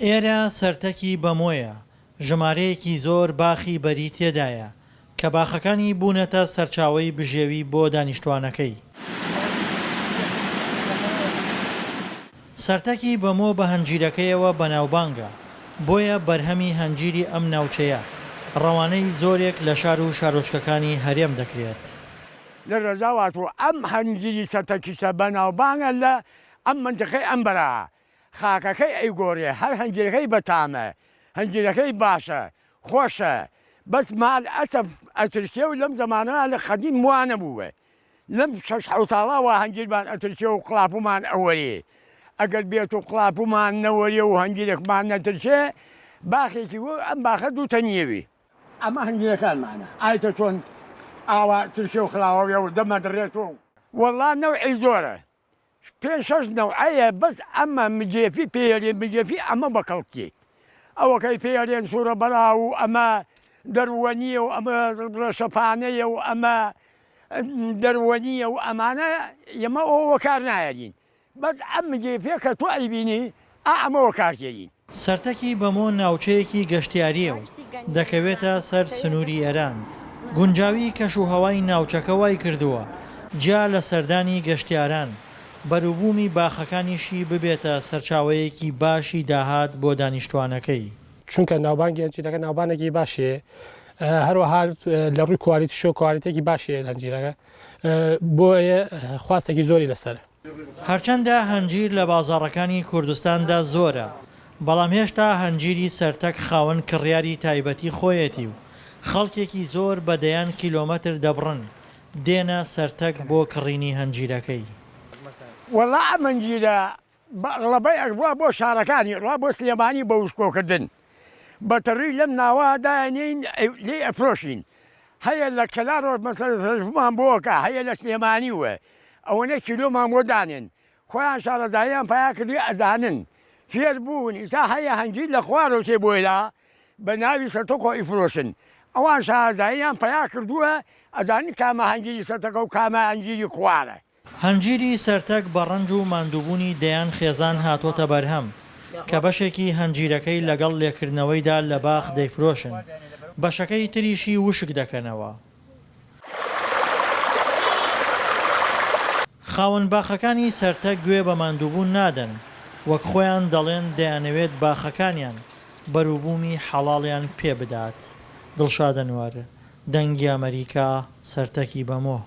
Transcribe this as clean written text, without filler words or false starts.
ئێرە سەرتەکی بەمۆیە، ژمارەیەکی زۆر باخی بەری تێدایە کە باخەکانی بوونەتە سەرچاوەی بژێوی بۆ دانیشتوانەکەی. سەرتەکی بەمۆ بە هەنجیرەکەیەوە بەناوبانگە، بۆیە بەرهەمی هەنجیری ئەم ناوچەیە ڕەوانەی زۆرێک لە شار و شارۆچکەکانی هەرێم دەکرێت. لە ڕێژاواتوە ئەم هەنجیری سەرتەکیشە بەناوبانگە لە ئەم منتیقەی ئەمبەرە، خاکەکەی ئەیگۆڕێ، هەر هەنجیرەکەی بەتامە، هەنجیرەکەی باشە، خۆشە، بەس مال ئەسەف ئەترسێ و لەم زەمانەوە لە قەدیم وانە بووە، لەم 6 ساڵاوە هەنجیرمان ئەترسێ و قڵاپومان ئەوەیە. ئەگەر بێت و قڵاپومان نەوەریە و هەنجیرێکمان نەترسێ، باخێکی وە ئەم باخە دوو تەنیەوی. ئەمە هەنجیرەکانمانە، ئایتە چۆن ئاوا ترسێ و خلاوەوێ و دەمەدرێتەوە. وەڵا نەوعی زۆرە، 5-6 نەوعەیە، بەس ئەمە مجێفی پێێرێ، مجێفی ئەمە بەکەڵکی، ئەوەکەی پێێرێن سوورە بەراو و ئەمە دەروەنیە و ئەمە ڕەشەپانەیە و ئەمە دەروەنیە و ئەمانە ئێمە ئەوە کار نایەرین، بەس ئەم مجێفێ کە تۆ ئەیبینی ئەمەوە کارتێرین. سەرتەکی بەمۆ ناوچەیەکی گەشتیاریە و دەکەوێتە سەر سنووری ئێران. گونجاوی کەشوهەوای ناوچەکە وای کردووە جیا لە سەردانی گەشتیاران بەروبوومی باخەکانیشی ببێتە سەرچاوەیەکی باشی داهات بۆ دانیشتوانەکەی. چونکە ناوبانگی هەنجیرەکە ناوبانێکی باشێ، هەروەها لە ڕووی کوالیتی شۆ کوالیتێکی باشێ هەنجیرەکە، بۆیە خواستێکی زۆری لەسەر. هەرچەندە هەنجیر لە بازاڕەکانی کوردستاندا زۆرە، بەڵام هێشتا هەنجیری سەرتەک خاوەن کڕیاری تایبەتی خۆیەتی و خەڵکێکی زۆر بەدەیان کیلۆمەتر دەبڕن دێنە سەرتەک بۆ کڕینی هەنجیرەکەی. وەڵا ئەم هەنجیرە ڕەبەی ئەگووە بۆ شارەکانی ڕوا بۆ سلێمانی بە وشکۆکردن، بەتەڕی لەم ناوادانین لێ ئەفرۆشین، هەیە لە کەلارۆ مەسەرفمان بۆکە، هەیە لە سلێمانی وە، ئەوەنە کیلۆمان بۆ دانێن، خۆیان شارەزاییان پیا کردی ئەدانن، فێر بوون ئیسا هەیە هەنجیر لە خوارەوە تێبۆیلا بە ناوی سەرتەکۆ ئیفرۆشن، ئەوان شارەزاییان پیا کردووە ئەزانین کامە هەنجیری سەرتەکە و کامە هەنجیری خوارە. هەنجیری سەرتەک بە ڕەنج و ماندووبوونی دەیان خێزان هاتۆتە بەرهەم کە بەشێکی هەنجیرەکەی لەگەڵ لێکردنەوەیدا لە باخ دەیفرۆشن، بەشەکەی تریشی وشک دەکەنەوە. خاوەن باخەکانی سەرتەک گوێ بە ماندووبوون نادەن، وەک خۆیان دەڵێن دەیانەوێت باخەکانیان بەروبوومی حەڵاڵیان پێ بدات. دڵشاد ئەنوار، دەنگی ئەمریکا، سەرتەکی بەمۆ.